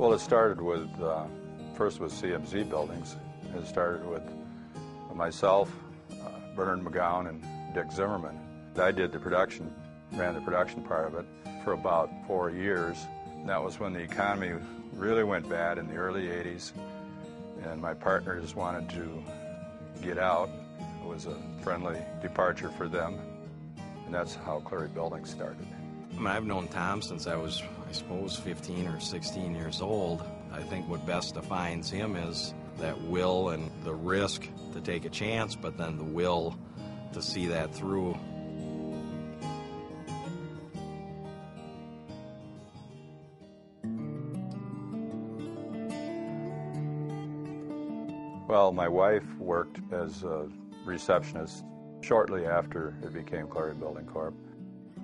Well, it started with, first with CMZ buildings. It started with myself, Bernard McGowan, and Dick Zimmerman. I did the production, ran the production part of it for about 4 years. That was when the economy really went bad in the early 80s, and my partners wanted to get out. It was a friendly departure for them, and that's how Cleary Building started. I mean, I've known Tom since I was, I suppose, 15 or 16 years old. I think what best defines him is that will and the risk to take a chance, but then the will to see that through. Well, my wife worked as a receptionist shortly after it became Cleary Building Corp.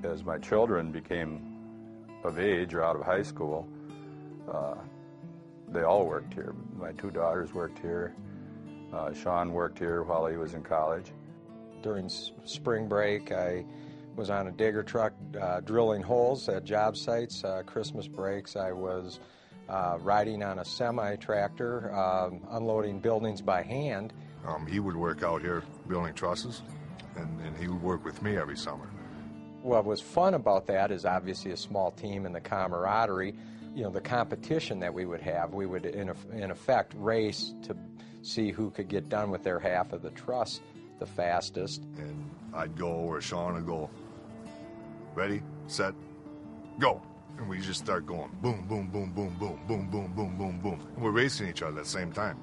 As my children became of age or out of high school, they all worked here. My 2 daughters worked here. Sean worked here while he was in college. During spring break, I was on a digger truck drilling holes at job sites. Christmas breaks, I was riding on a semi-tractor, unloading buildings by hand. He would work out here building trusses, and he would work with me every summer. What was fun about that is obviously a small team and the camaraderie. You know, the competition that we would have, we would in effect race to see who could get done with their half of the truss the fastest. And I'd go, or Sean would go, ready, set, go. And we just start going boom, boom, boom, boom, boom, boom, boom, boom, boom, boom. And we're racing each other at the same time.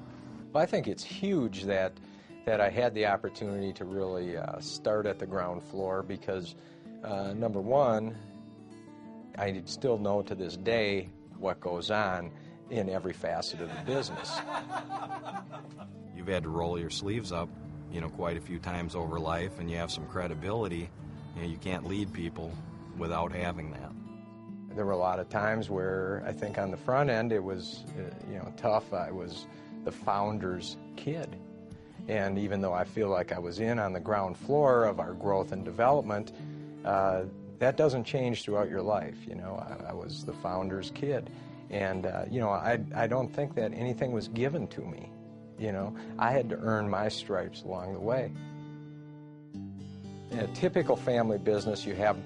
I think it's huge that I had the opportunity to really start at the ground floor because, number one, I still know to this day what goes on in every facet of the business. You've had to roll your sleeves up, you know, quite a few times over life, and you have some credibility. You know, you can't lead people without having that. There were a lot of times where I think on the front end it was, tough. I was the founder's kid. And even though I feel like I was in on the ground floor of our growth and development, that doesn't change throughout your life. You know, I was the founder's kid. And, I don't think that anything was given to me. You know, I had to earn my stripes along the way. In a typical family business, you have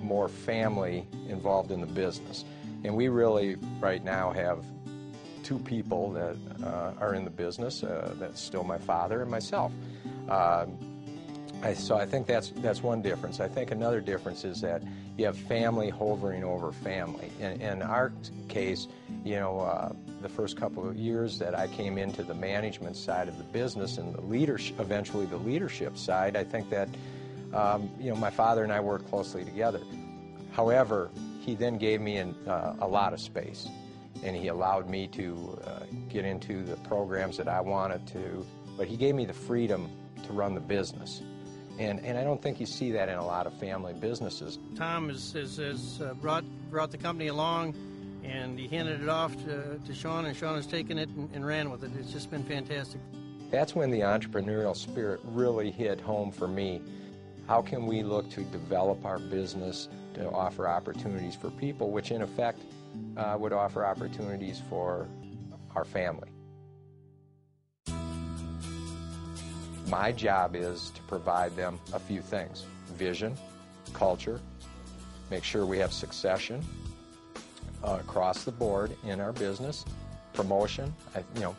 more family involved in the business. And we really, right now, have 2 people that are in the business. That's still my father and myself. So I think that's one difference. I think another difference is that you have family hovering over family. In our case, the first couple of years that I came into the management side of the business and the leadership, eventually the leadership side, I think that my father and I worked closely together. However, he then gave me a lot of space, and he allowed me to get into the programs that I wanted to, but he gave me the freedom to run the business. And I don't think you see that in a lot of family businesses. Tom has brought the company along, and he handed it off to Sean, and Sean has taken it and ran with it. It's just been fantastic. That's when the entrepreneurial spirit really hit home for me. How can we look to develop our business to offer opportunities for people, which in effect would offer opportunities for our family? My job is to provide them a few things: vision, culture, make sure we have succession across the board in our business, promotion,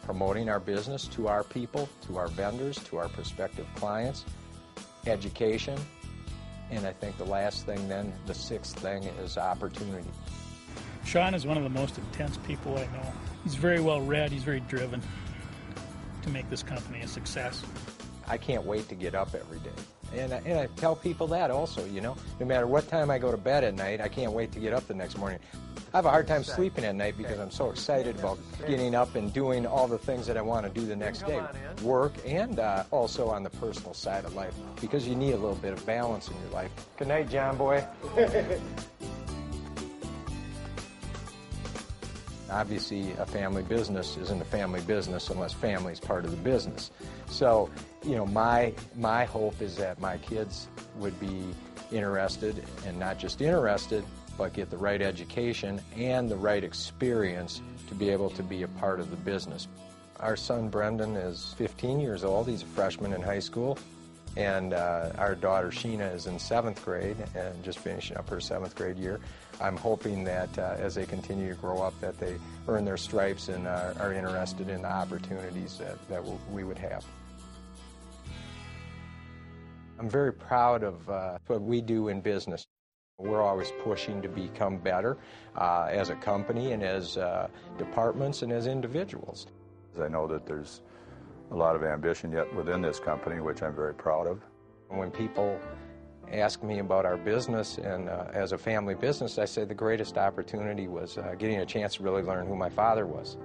promoting our business to our people, to our vendors, to our prospective clients, education, and I think the last thing then, the 6th thing, is opportunity. Sean is one of the most intense people I know. He's very well read, he's very driven to make this company a success. I can't wait to get up every day. And I tell people that also, no matter what time I go to bed at night, I can't wait to get up the next morning. I have a hard time sleeping at night because I'm so excited about getting up and doing all the things that I want to do the next day. Work and also on the personal side of life, because you need a little bit of balance in your life. Good night, John boy. Obviously, a family business isn't a family business unless family is part of the business. So, my hope is that my kids would be interested, and not just interested, but get the right education and the right experience to be able to be a part of the business. Our son Brendan is 15 years old. He's a freshman in high school. And our daughter Sheena is in 7th grade and just finishing up her 7th grade year. I'm hoping that as they continue to grow up that they earn their stripes and are interested in the opportunities that we would have. I'm very proud of what we do in business. We're always pushing to become better as a company and as departments and as individuals. I know that there's a lot of ambition yet within this company, which I'm very proud of. When people ask me about our business and as a family business, I say the greatest opportunity was getting a chance to really learn who my father was.